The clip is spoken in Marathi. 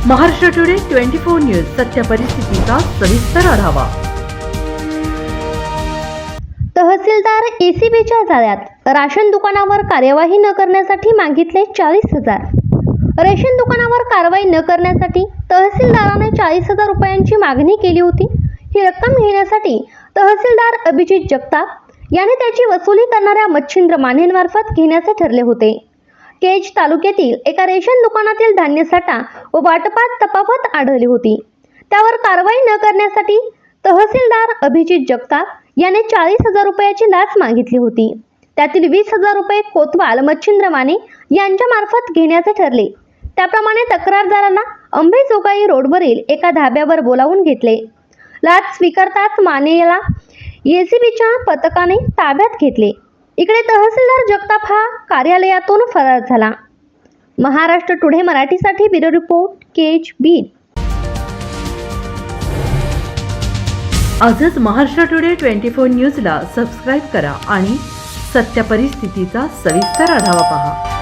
महाराष्ट्र टुडे 24 न्यूज सत्य परिस्थितीचा सविस्तर आढावा। तहसीलदार एसीबीच्या जाळ्यात राशन दुकानावर कार्यवाही न करण्यासाठी मागितले 40,000। रेशन दुकानावर कारवाई न करण्यासाठी तहसीलदाराने 40,000 रुपयांची मागणी केली होती। ही रक्कम घेण्यासाठी तहसीलदार अभिजित जगताप याने त्याची वसुली करणाऱ्या मच्छिंद्र मानेंमार्फत घेण्याचे ठरले होते। केज तालुक्यातील एका रेशन दुकानातील धान्य साठा व वाटपात तफावत आढळली होती। त्यावर कारवाई न करण्यासाठी तहसीलदार अभिजित जगताप याने 40,000 रुपयाची लाच मागितली होती। त्यातील 20,000 रुपये कोतवाल मच्छिंद्र माने यांच्या मार्फत घेण्याचे ठरले। त्याप्रमाणे तक्रारदारांना अंबेजोगाई रोडवरील एका धाब्यावर बोलावून घेतले। लाच स्वीकारताच माने याला एसीबीच्या पथकाने ताब्यात घेतले। इकडे तहसीलदार जगताप हा कार्यालयातून फरार झाला। महाराष्ट्र टुडे मराठीसाठी ब्युरो रिपोर्ट केज बीड। आजच महाराष्ट्र टुडे 24 न्यूजला सबस्क्राईब करा आणि सत्य परिस्थितीचा सविस्तर आढावा पहा।